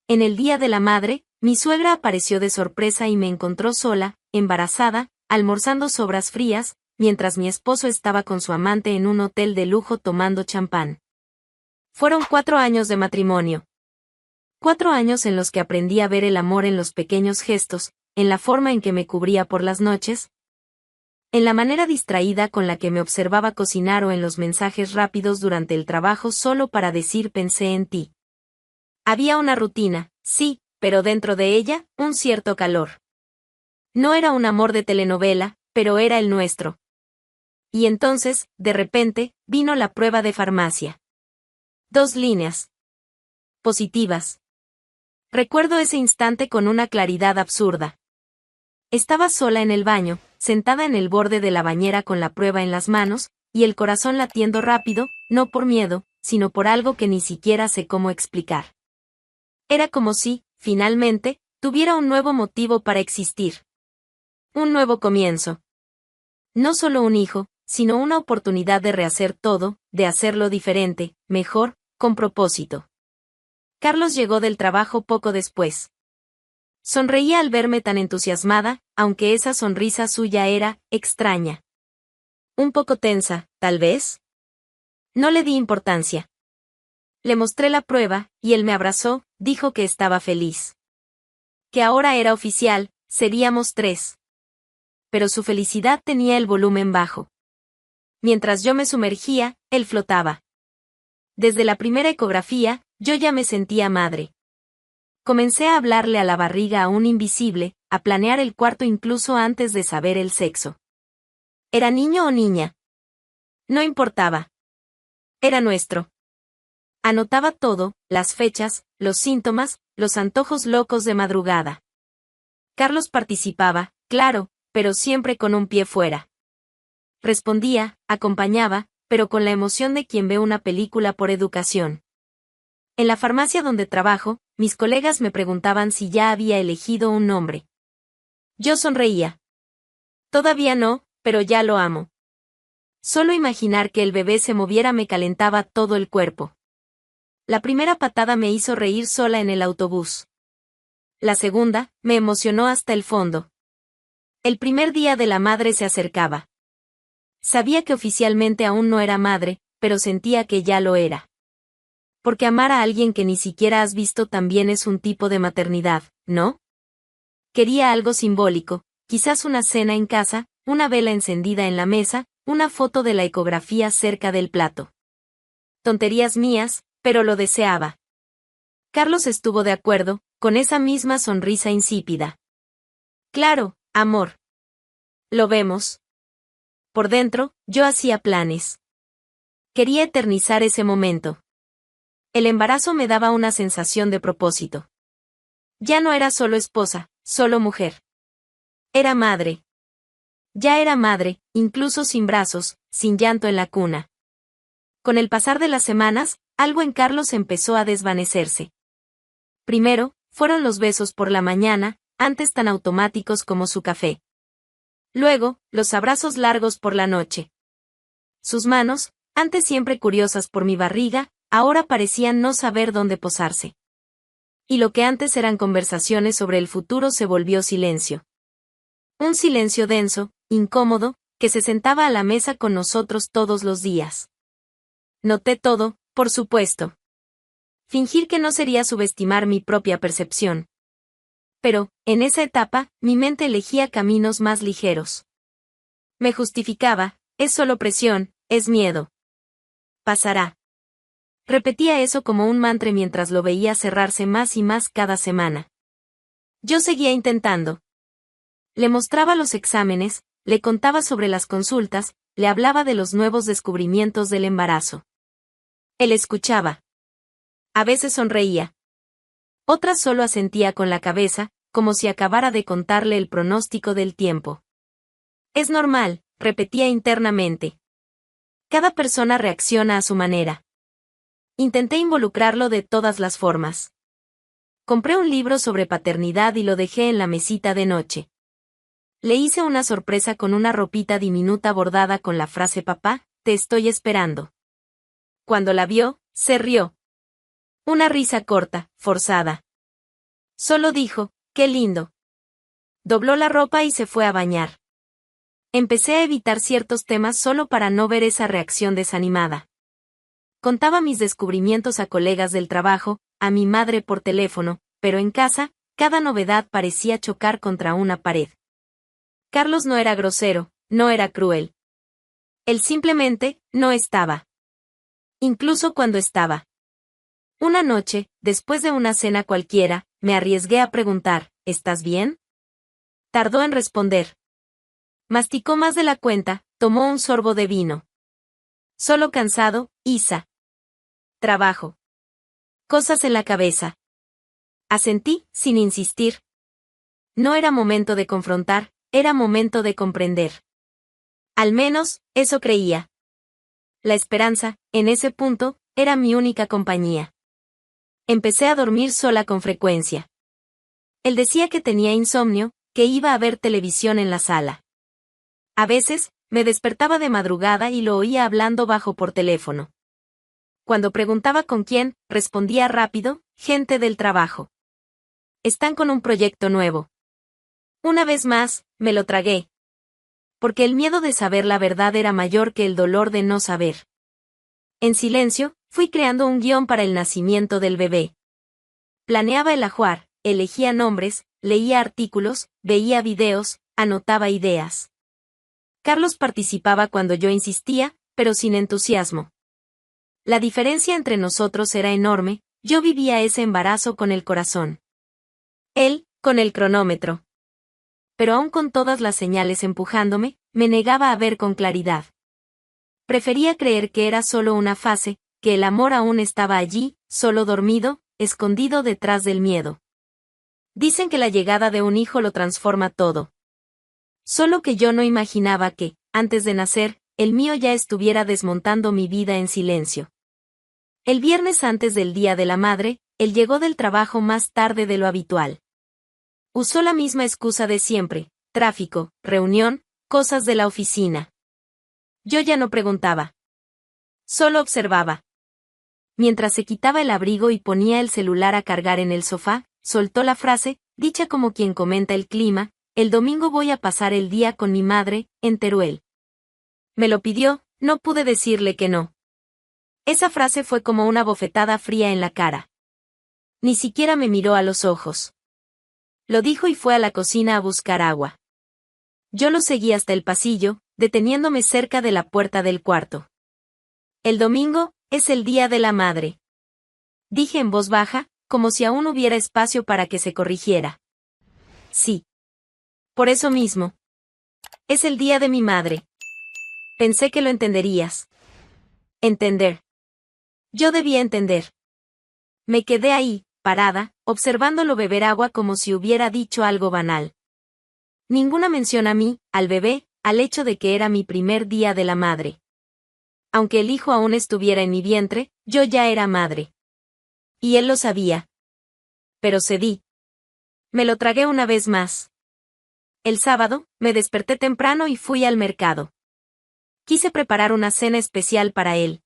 En el Día de la Madre, mi suegra apareció de sorpresa y me encontró sola, embarazada, almorzando sobras frías, mientras mi esposo estaba con su amante en un hotel de lujo tomando champán. Fueron 4 años de matrimonio. 4 años en los que aprendí a ver el amor en los pequeños gestos, en la forma en que me cubría por las noches, en la manera distraída con la que me observaba cocinar o en los mensajes rápidos durante el trabajo solo para decir pensé en ti. Había una rutina, sí, pero dentro de ella, un cierto calor. No era un amor de telenovela, pero era el nuestro. Y entonces, de repente, vino la prueba de farmacia. 2 líneas. Positivas. Recuerdo ese instante con una claridad absurda. Estaba sola en el baño, sentada en el borde de la bañera con la prueba en las manos, y el corazón latiendo rápido, no por miedo, sino por algo que ni siquiera sé cómo explicar. Era como si, finalmente, tuviera un nuevo motivo para existir. Un nuevo comienzo. No solo un hijo, sino una oportunidad de rehacer todo, de hacerlo diferente, mejor, con propósito. Carlos llegó del trabajo poco después. Sonreía al verme tan entusiasmada, aunque esa sonrisa suya era extraña. Un poco tensa, tal vez. No le di importancia. Le mostré la prueba, y él me abrazó, dijo que estaba feliz. Que ahora era oficial, seríamos 3. Pero su felicidad tenía el volumen bajo. Mientras yo me sumergía, él flotaba. Desde la primera ecografía, yo ya me sentía madre. Comencé a hablarle a la barriga aún invisible, a planear el cuarto incluso antes de saber el sexo. ¿Era niño o niña? No importaba. Era nuestro. Anotaba todo, las fechas, los síntomas, los antojos locos de madrugada. Carlos participaba, claro, pero siempre con un pie fuera. Respondía, acompañaba, pero con la emoción de quien ve una película por educación. En la farmacia donde trabajo, mis colegas me preguntaban si ya había elegido un nombre. Yo sonreía. Todavía no, pero ya lo amo. Solo imaginar que el bebé se moviera me calentaba todo el cuerpo. La primera patada me hizo reír sola en el autobús. La segunda, me emocionó hasta el fondo. El primer día de la madre se acercaba. Sabía que oficialmente aún no era madre, pero sentía que ya lo era. Porque amar a alguien que ni siquiera has visto también es un tipo de maternidad, ¿no? Quería algo simbólico, quizás una cena en casa, una vela encendida en la mesa, una foto de la ecografía cerca del plato. Tonterías mías, pero lo deseaba. Carlos estuvo de acuerdo, con esa misma sonrisa insípida. Claro, amor. Lo vemos. Por dentro, yo hacía planes. Quería eternizar ese momento. El embarazo me daba una sensación de propósito. Ya no era solo esposa, solo mujer. Era madre. Ya era madre, incluso sin brazos, sin llanto en la cuna. Con el pasar de las semanas, algo en Carlos empezó a desvanecerse. Primero, fueron los besos por la mañana, antes tan automáticos como su café. Luego, los abrazos largos por la noche. Sus manos, antes siempre curiosas por mi barriga, ahora parecían no saber dónde posarse. Y lo que antes eran conversaciones sobre el futuro se volvió silencio. Un silencio denso, incómodo, que se sentaba a la mesa con nosotros todos los días. Noté todo, por supuesto. Fingir que no sería subestimar mi propia percepción. Pero, en esa etapa, mi mente elegía caminos más ligeros. Me justificaba, es solo presión, es miedo. Pasará. Repetía eso como un mantra mientras lo veía cerrarse más y más cada semana. Yo seguía intentando. Le mostraba los exámenes, le contaba sobre las consultas, le hablaba de los nuevos descubrimientos del embarazo. Él escuchaba. A veces sonreía. Otras solo asentía con la cabeza, como si acabara de contarle el pronóstico del tiempo. Es normal, repetía internamente. Cada persona reacciona a su manera. Intenté involucrarlo de todas las formas. Compré un libro sobre paternidad y lo dejé en la mesita de noche. Le hice una sorpresa con una ropita diminuta bordada con la frase papá, te estoy esperando. Cuando la vio, se rió. Una risa corta, forzada. Solo dijo, qué lindo. Dobló la ropa y se fue a bañar. Empecé a evitar ciertos temas solo para no ver esa reacción desanimada. Contaba mis descubrimientos a colegas del trabajo, a mi madre por teléfono, pero en casa, cada novedad parecía chocar contra una pared. Carlos no era grosero, no era cruel. Él simplemente, no estaba. Incluso cuando estaba. Una noche, después de una cena cualquiera, me arriesgué a preguntar, ¿estás bien? Tardó en responder. Masticó más de la cuenta, tomó un sorbo de vino. Solo cansado, Isa. Trabajo. Cosas en la cabeza. Asentí, sin insistir. No era momento de confrontar, era momento de comprender. Al menos, eso creía. La esperanza, en ese punto, era mi única compañía. Empecé a dormir sola con frecuencia. Él decía que tenía insomnio, que iba a ver televisión en la sala. A veces, me despertaba de madrugada y lo oía hablando bajo por teléfono. Cuando preguntaba con quién, respondía rápido, gente del trabajo. Están con un proyecto nuevo. Una vez más, me lo tragué. Porque el miedo de saber la verdad era mayor que el dolor de no saber. En silencio, fui creando un guión para el nacimiento del bebé. Planeaba el ajuar, elegía nombres, leía artículos, veía videos, anotaba ideas. Carlos participaba cuando yo insistía, pero sin entusiasmo. La diferencia entre nosotros era enorme, yo vivía ese embarazo con el corazón. Él, con el cronómetro. Pero aún con todas las señales empujándome, me negaba a ver con claridad. Prefería creer que era solo una fase, que el amor aún estaba allí, solo dormido, escondido detrás del miedo. Dicen que la llegada de un hijo lo transforma todo. Solo que yo no imaginaba que, antes de nacer, el mío ya estuviera desmontando mi vida en silencio. El viernes antes del Día de la Madre, él llegó del trabajo más tarde de lo habitual. Usó la misma excusa de siempre, tráfico, reunión, cosas de la oficina. Yo ya no preguntaba. Solo observaba. Mientras se quitaba el abrigo y ponía el celular a cargar en el sofá, soltó la frase, dicha como quien comenta el clima, el domingo voy a pasar el día con mi madre, en Teruel. Me lo pidió, no pude decirle que no. Esa frase fue como una bofetada fría en la cara. Ni siquiera me miró a los ojos. Lo dijo y fue a la cocina a buscar agua. Yo lo seguí hasta el pasillo, deteniéndome cerca de la puerta del cuarto. El domingo, es el Día de la Madre. Dije en voz baja, como si aún hubiera espacio para que se corrigiera. Sí. Por eso mismo. Es el día de mi madre. Pensé que lo entenderías. Entender. Yo debía entender. Me quedé ahí, parada, observándolo beber agua como si hubiera dicho algo banal. Ninguna mención a mí, al bebé, al hecho de que era mi primer día de la madre. Aunque el hijo aún estuviera en mi vientre, yo ya era madre. Y él lo sabía. Pero cedí. Me lo tragué una vez más. El sábado, me desperté temprano y fui al mercado. Quise preparar una cena especial para él.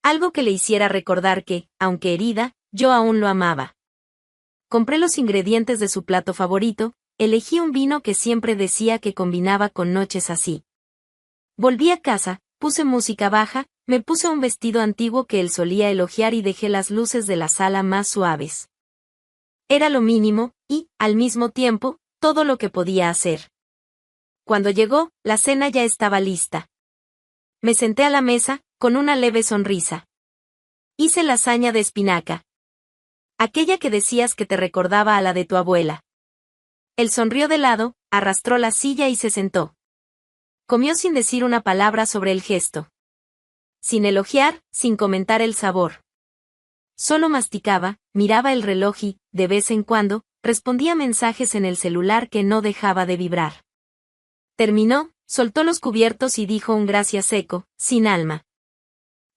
Algo que le hiciera recordar que, aunque herida, yo aún lo amaba. Compré los ingredientes de su plato favorito, elegí un vino que siempre decía que combinaba con noches así. Volví a casa, puse música baja, me puse un vestido antiguo que él solía elogiar y dejé las luces de la sala más suaves. Era lo mínimo, y, al mismo tiempo, todo lo que podía hacer. Cuando llegó, la cena ya estaba lista. Me senté a la mesa, con una leve sonrisa. Hice lasaña de espinaca. Aquella que decías que te recordaba a la de tu abuela. Él sonrió de lado, arrastró la silla y se sentó. Comió sin decir una palabra sobre el gesto. Sin elogiar, sin comentar el sabor. Solo masticaba, miraba el reloj y, de vez en cuando, respondía mensajes en el celular que no dejaba de vibrar. Terminó, soltó los cubiertos y dijo un gracias seco, sin alma.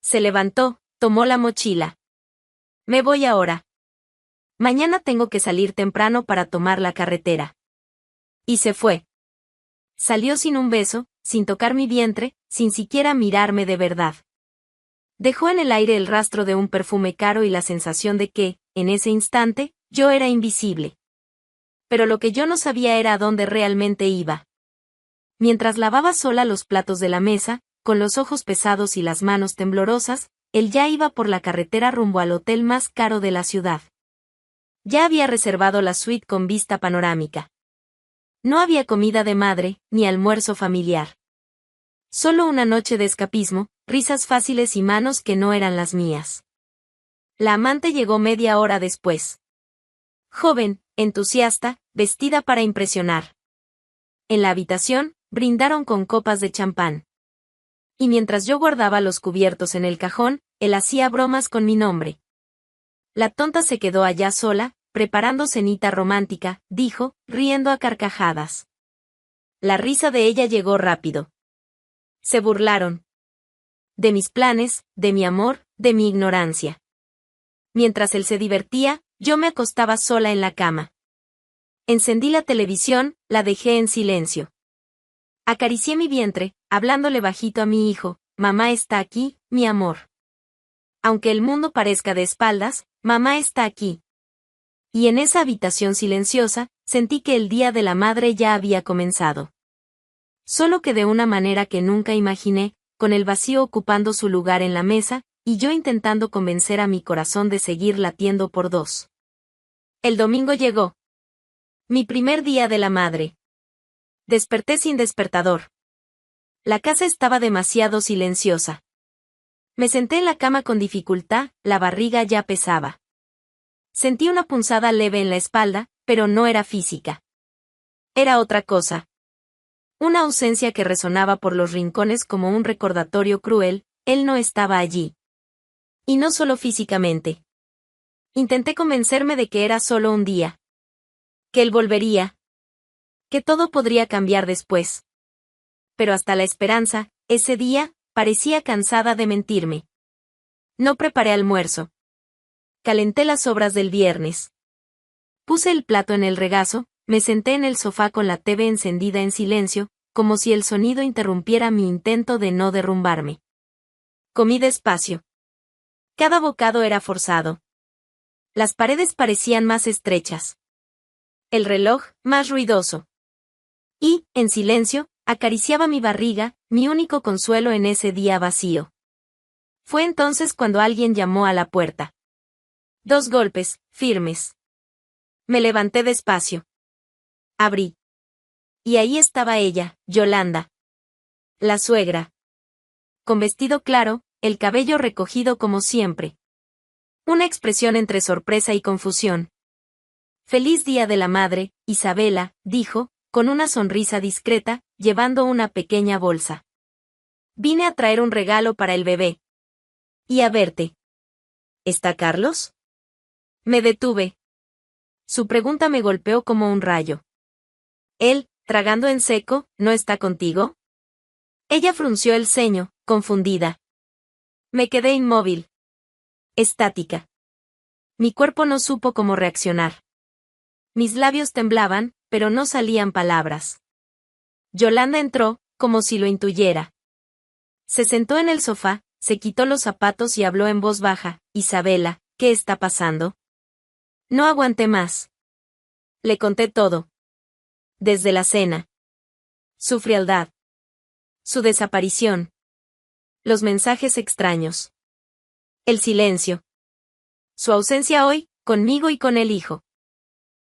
Se levantó, tomó la mochila. Me voy ahora. Mañana tengo que salir temprano para tomar la carretera. Y se fue. Salió sin un beso, sin tocar mi vientre, sin siquiera mirarme de verdad. Dejó en el aire el rastro de un perfume caro y la sensación de que, en ese instante, Yo era invisible. Pero lo que yo no sabía era a dónde realmente iba. Mientras lavaba sola los platos de la mesa, con los ojos pesados y las manos temblorosas, él ya iba por la carretera rumbo al hotel más caro de la ciudad. Ya había reservado la suite con vista panorámica. No había comida de madre, ni almuerzo familiar. Solo una noche de escapismo, risas fáciles y manos que no eran las mías. La amante llegó media hora después. Joven, entusiasta, vestida para impresionar. En la habitación, brindaron con copas de champán. Y mientras yo guardaba los cubiertos en el cajón, él hacía bromas con mi nombre. La tonta se quedó allá sola, preparando cenita romántica, dijo, riendo a carcajadas. La risa de ella llegó rápido. Se burlaron. De mis planes, de mi amor, de mi ignorancia. Mientras él se divertía, yo me acostaba sola en la cama. Encendí la televisión, la dejé en silencio. Acaricié mi vientre, hablándole bajito a mi hijo, mamá está aquí, mi amor. Aunque el mundo parezca de espaldas, mamá está aquí. Y en esa habitación silenciosa, sentí que el Día de la Madre ya había comenzado. Solo que de una manera que nunca imaginé, con el vacío ocupando su lugar en la mesa, y yo intentando convencer a mi corazón de seguir latiendo por dos. El domingo llegó. Mi primer Día de la Madre. Desperté sin despertador. La casa estaba demasiado silenciosa. Me senté en la cama con dificultad, la barriga ya pesaba. Sentí una punzada leve en la espalda, pero no era física. Era otra cosa. Una ausencia que resonaba por los rincones como un recordatorio cruel, él no estaba allí. Y no solo físicamente. Intenté convencerme de que era solo un día. Que él volvería. Que todo podría cambiar después. Pero hasta la esperanza, ese día, parecía cansada de mentirme. No preparé almuerzo. Calenté las sobras del viernes. Puse el plato en el regazo, me senté en el sofá con la TV encendida en silencio, como si el sonido interrumpiera mi intento de no derrumbarme. Comí despacio. Cada bocado era forzado. Las paredes parecían más estrechas. El reloj, más ruidoso. Y, en silencio, acariciaba mi barriga, mi único consuelo en ese día vacío. Fue entonces cuando alguien llamó a la puerta. 2 golpes, firmes. Me levanté despacio. Abrí. Y ahí estaba ella, Yolanda. La suegra. Con vestido claro, el cabello recogido como siempre. Una expresión entre sorpresa y confusión. Feliz Día de la Madre, Isabela, dijo, con una sonrisa discreta, llevando una pequeña bolsa. Vine a traer un regalo para el bebé. Y a verte. ¿Está Carlos? Me detuve. Su pregunta me golpeó como un rayo. Él, tragando en seco, ¿no está contigo? Ella frunció el ceño, confundida. Me quedé inmóvil. Estática. Mi cuerpo no supo cómo reaccionar. Mis labios temblaban, pero no salían palabras. Yolanda entró, como si lo intuyera. Se sentó en el sofá, se quitó los zapatos y habló en voz baja. Isabela, ¿qué está pasando? No aguanté más. Le conté todo. Desde la cena. Su frialdad. Su desaparición. Los mensajes extraños. El silencio. Su ausencia hoy, conmigo y con el hijo.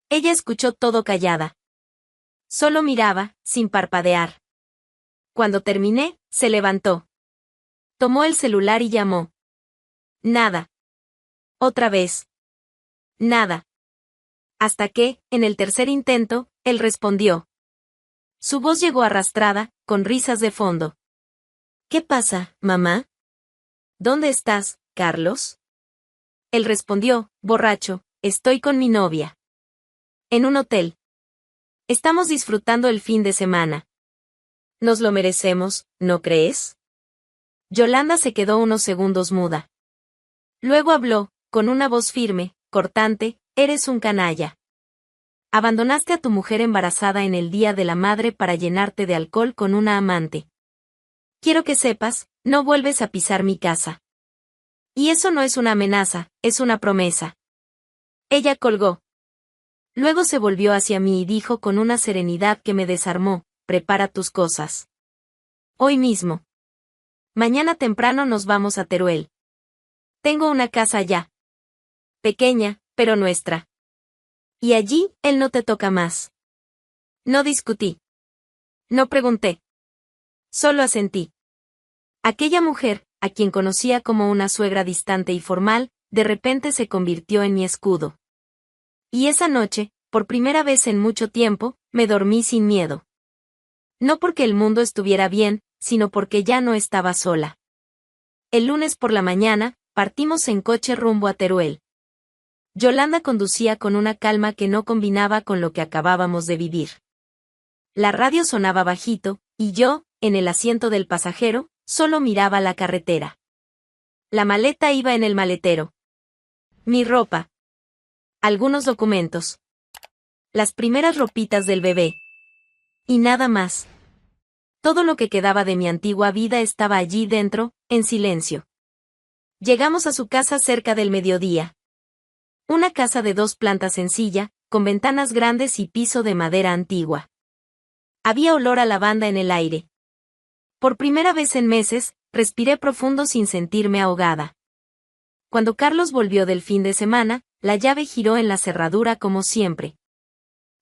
Ella escuchó todo callada. Solo miraba, sin parpadear. Cuando terminé, se levantó. Tomó el celular y llamó. Nada. Otra vez. Nada. Hasta que, en el tercer intento, él respondió. Su voz llegó arrastrada, con risas de fondo. ¿Qué pasa, mamá? ¿Dónde estás, Carlos? Él respondió, borracho, estoy con mi novia. En un hotel. Estamos disfrutando el fin de semana. Nos lo merecemos, ¿no crees? Yolanda se quedó unos segundos muda. Luego habló, con una voz firme, cortante, eres un canalla. Abandonaste a tu mujer embarazada en el Día de la Madre para llenarte de alcohol con una amante. Quiero que sepas, no vuelves a pisar mi casa. Y eso no es una amenaza, es una promesa. Ella colgó. Luego se volvió hacia mí y dijo con una serenidad que me desarmó: prepara tus cosas. Hoy mismo. Mañana temprano nos vamos a Teruel. Tengo una casa allá. Pequeña, pero nuestra. Y allí, él no te toca más. No discutí. No pregunté. Solo asentí. Aquella mujer, a quien conocía como una suegra distante y formal, de repente se convirtió en mi escudo. Y esa noche, por primera vez en mucho tiempo, me dormí sin miedo. No porque el mundo estuviera bien, sino porque ya no estaba sola. El lunes por la mañana, partimos en coche rumbo a Teruel. Yolanda conducía con una calma que no combinaba con lo que acabábamos de vivir. La radio sonaba bajito, y yo, en el asiento del pasajero, solo miraba la carretera. La maleta iba en el maletero. Mi ropa. Algunos documentos. Las primeras ropitas del bebé. Y nada más. Todo lo que quedaba de mi antigua vida estaba allí dentro, en silencio. Llegamos a su casa cerca del mediodía. Una casa de 2 plantas sencilla, con ventanas grandes y piso de madera antigua. Había olor a lavanda en el aire. Por primera vez en meses, respiré profundo sin sentirme ahogada. Cuando Carlos volvió del fin de semana, la llave giró en la cerradura como siempre.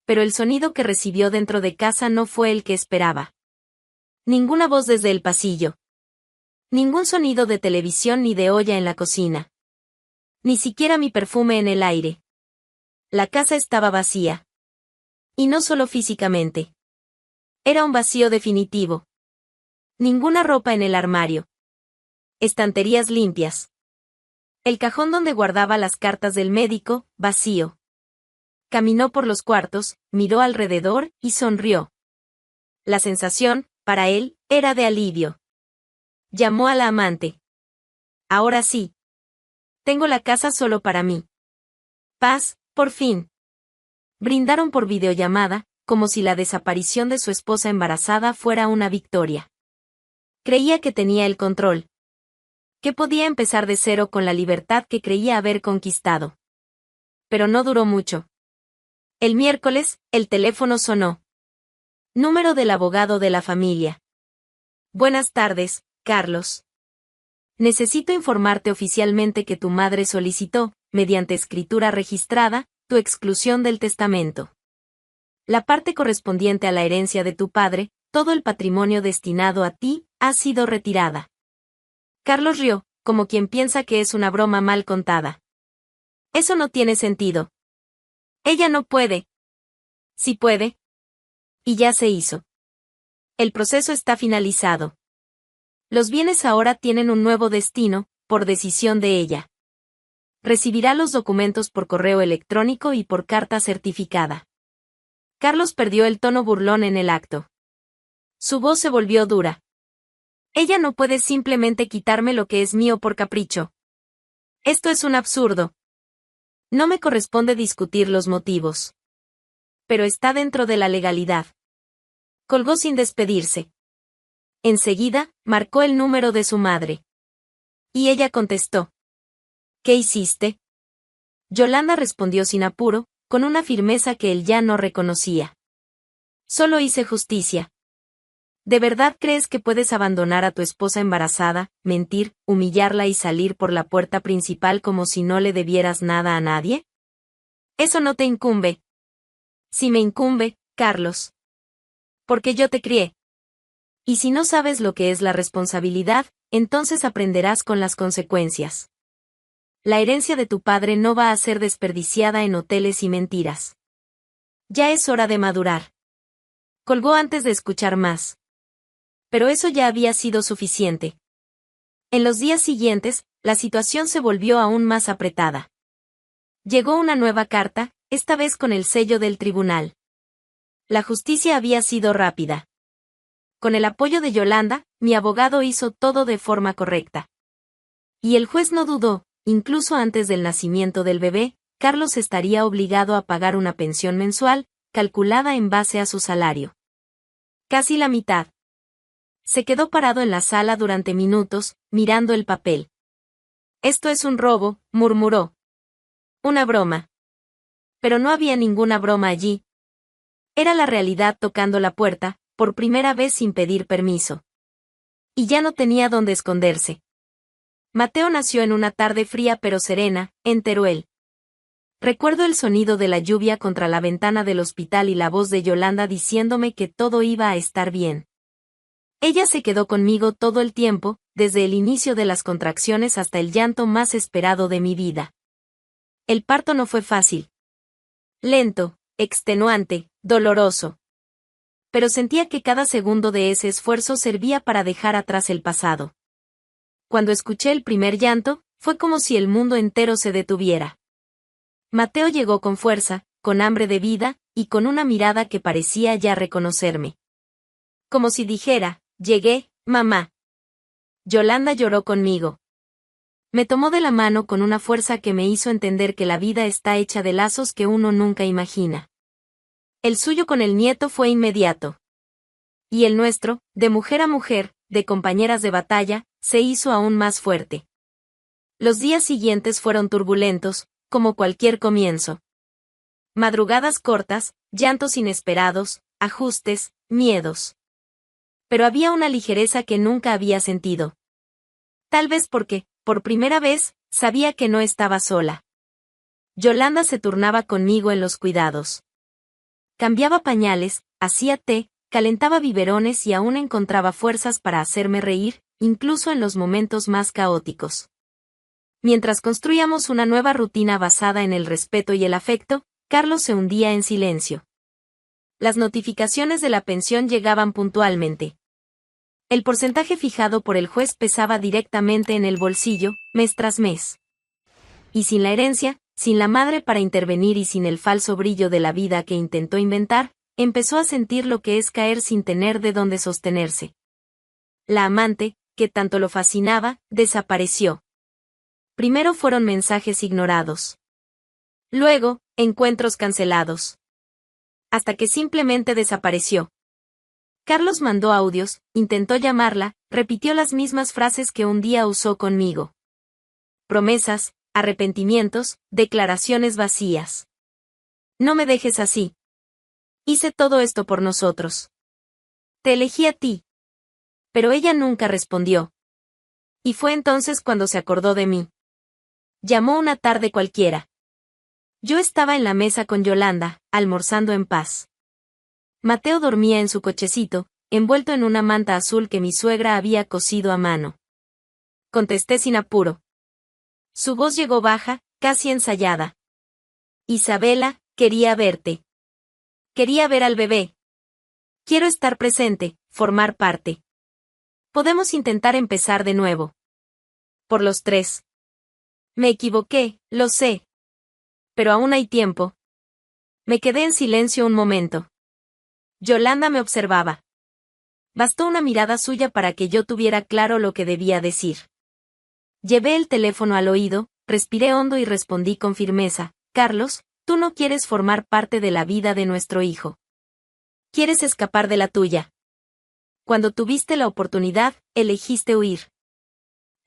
Pero el sonido que recibió dentro de casa no fue el que esperaba. Ninguna voz desde el pasillo. Ningún sonido de televisión ni de olla en la cocina. Ni siquiera mi perfume en el aire. La casa estaba vacía. Y no solo físicamente. Era un vacío definitivo. Ninguna ropa en el armario. Estanterías limpias. El cajón donde guardaba las cartas del médico, vacío. Caminó por los cuartos, miró alrededor y sonrió. La sensación, para él, era de alivio. Llamó a la amante. Ahora sí. Tengo la casa solo para mí. Paz, por fin. Brindaron por videollamada, como si la desaparición de su esposa embarazada fuera una victoria. Creía que tenía el control. Que podía empezar de cero con la libertad que creía haber conquistado. Pero no duró mucho. El miércoles, el teléfono sonó. Número del abogado de la familia. Buenas tardes, Carlos. Necesito informarte oficialmente que tu madre solicitó, mediante escritura registrada, tu exclusión del testamento. La parte correspondiente a la herencia de tu padre, todo el patrimonio destinado a ti, ha sido retirada. Carlos rió, como quien piensa que es una broma mal contada. Eso no tiene sentido. Ella no puede. Sí puede. Y ya se hizo. El proceso está finalizado. Los bienes ahora tienen un nuevo destino, por decisión de ella. Recibirá los documentos por correo electrónico y por carta certificada. Carlos perdió el tono burlón en el acto. Su voz se volvió dura. Ella no puede simplemente quitarme lo que es mío por capricho. Esto es un absurdo. No me corresponde discutir los motivos. Pero está dentro de la legalidad. Colgó sin despedirse. Enseguida, marcó el número de su madre. Y ella contestó. ¿Qué hiciste? Yolanda respondió sin apuro, con una firmeza que él ya no reconocía. Solo hice justicia. ¿De verdad crees que puedes abandonar a tu esposa embarazada, mentir, humillarla y salir por la puerta principal como si no le debieras nada a nadie? Eso no te incumbe. Sí me incumbe, Carlos. Porque yo te crié. Y si no sabes lo que es la responsabilidad, entonces aprenderás con las consecuencias. La herencia de tu padre no va a ser desperdiciada en hoteles y mentiras. Ya es hora de madurar. Colgó antes de escuchar más. Pero eso ya había sido suficiente. En los días siguientes, la situación se volvió aún más apretada. Llegó una nueva carta, esta vez con el sello del tribunal. La justicia había sido rápida. Con el apoyo de Yolanda, mi abogado hizo todo de forma correcta. Y el juez no dudó, incluso antes del nacimiento del bebé, Carlos estaría obligado a pagar una pensión mensual, calculada en base a su salario. Casi la mitad. Se quedó parado en la sala durante minutos, mirando el papel. Esto es un robo, murmuró. Una broma. Pero no había ninguna broma allí. Era la realidad tocando la puerta, por primera vez sin pedir permiso. Y ya no tenía dónde esconderse. Mateo nació en una tarde fría pero serena, en Teruel. Recuerdo el sonido de la lluvia contra la ventana del hospital y la voz de Yolanda diciéndome que todo iba a estar bien. Ella se quedó conmigo todo el tiempo, desde el inicio de las contracciones hasta el llanto más esperado de mi vida. El parto no fue fácil. Lento, extenuante, doloroso. Pero sentía que cada segundo de ese esfuerzo servía para dejar atrás el pasado. Cuando escuché el primer llanto, fue como si el mundo entero se detuviera. Mateo llegó con fuerza, con hambre de vida, y con una mirada que parecía ya reconocerme. Como si dijera, llegué, mamá. Yolanda lloró conmigo. Me tomó de la mano con una fuerza que me hizo entender que la vida está hecha de lazos que uno nunca imagina. El suyo con el nieto fue inmediato. Y el nuestro, de mujer a mujer, de compañeras de batalla, se hizo aún más fuerte. Los días siguientes fueron turbulentos, como cualquier comienzo. Madrugadas cortas, llantos inesperados, ajustes, miedos. Pero había una ligereza que nunca había sentido. Tal vez porque, por primera vez, sabía que no estaba sola. Yolanda se turnaba conmigo en los cuidados. Cambiaba pañales, hacía té, calentaba biberones y aún encontraba fuerzas para hacerme reír, incluso en los momentos más caóticos. Mientras construíamos una nueva rutina basada en el respeto y el afecto, Carlos se hundía en silencio. Las notificaciones de la pensión llegaban puntualmente. El porcentaje fijado por el juez pesaba directamente en el bolsillo, mes tras mes. Y sin la herencia, sin la madre para intervenir y sin el falso brillo de la vida que intentó inventar, empezó a sentir lo que es caer sin tener de dónde sostenerse. La amante, que tanto lo fascinaba, desapareció. Primero fueron mensajes ignorados. Luego, encuentros cancelados. Hasta que simplemente desapareció. Carlos mandó audios, intentó llamarla, repitió las mismas frases que un día usó conmigo. Promesas, arrepentimientos, declaraciones vacías. No me dejes así. Hice todo esto por nosotros. Te elegí a ti. Pero ella nunca respondió. Y fue entonces cuando se acordó de mí. Llamó una tarde cualquiera. Yo estaba en la mesa con Yolanda, almorzando en paz. Mateo dormía en su cochecito, envuelto en una manta azul que mi suegra había cosido a mano. Contesté sin apuro. Su voz llegó baja, casi ensayada. Isabela, quería verte. Quería ver al bebé. Quiero estar presente, formar parte. Podemos intentar empezar de nuevo. Por los tres. Me equivoqué, lo sé. Pero aún hay tiempo. Me quedé en silencio un momento. Yolanda me observaba. Bastó una mirada suya para que yo tuviera claro lo que debía decir. Llevé el teléfono al oído, respiré hondo y respondí con firmeza, Carlos, tú no quieres formar parte de la vida de nuestro hijo. Quieres escapar de la tuya. Cuando tuviste la oportunidad, elegiste huir.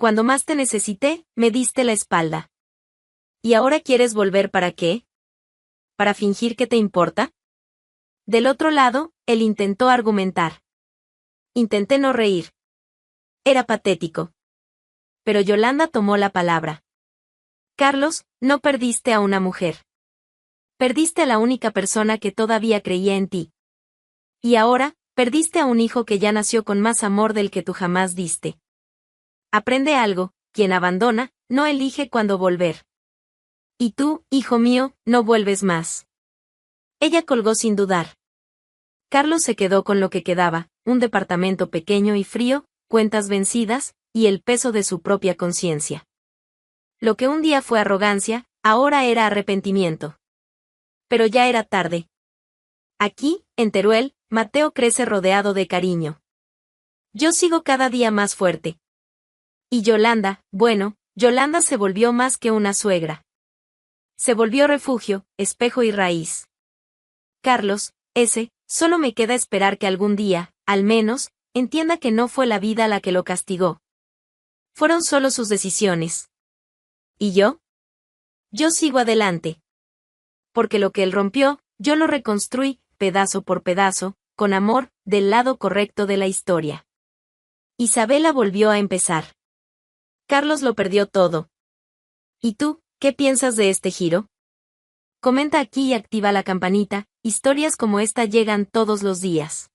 Cuando más te necesité, me diste la espalda. ¿Y ahora quieres volver para qué? ¿Para fingir que te importa? Del otro lado, él intentó argumentar. Intenté no reír. Era patético. Pero Yolanda tomó la palabra. Carlos, no perdiste a una mujer. Perdiste a la única persona que todavía creía en ti. Y ahora, perdiste a un hijo que ya nació con más amor del que tú jamás diste. Aprende algo, quien abandona, no elige cuándo volver. Y tú, hijo mío, no vuelves más. Ella colgó sin dudar. Carlos se quedó con lo que quedaba, un departamento pequeño y frío, cuentas vencidas, y el peso de su propia conciencia. Lo que un día fue arrogancia, ahora era arrepentimiento. Pero ya era tarde. Aquí, en Teruel, Mateo crece rodeado de cariño. Yo sigo cada día más fuerte. Y Yolanda, bueno, Yolanda se volvió más que una suegra. Se volvió refugio, espejo y raíz. Carlos, solo me queda esperar que algún día, al menos, entienda que no fue la vida la que lo castigó. Fueron solo sus decisiones. ¿Y yo? Yo sigo adelante. porque lo que él rompió, yo lo reconstruí, pedazo por pedazo, con amor, del lado correcto de la historia. Isabela volvió a empezar. Carlos lo perdió todo. ¿Y tú, qué piensas de este giro? Comenta aquí y activa la campanita, historias como esta llegan todos los días.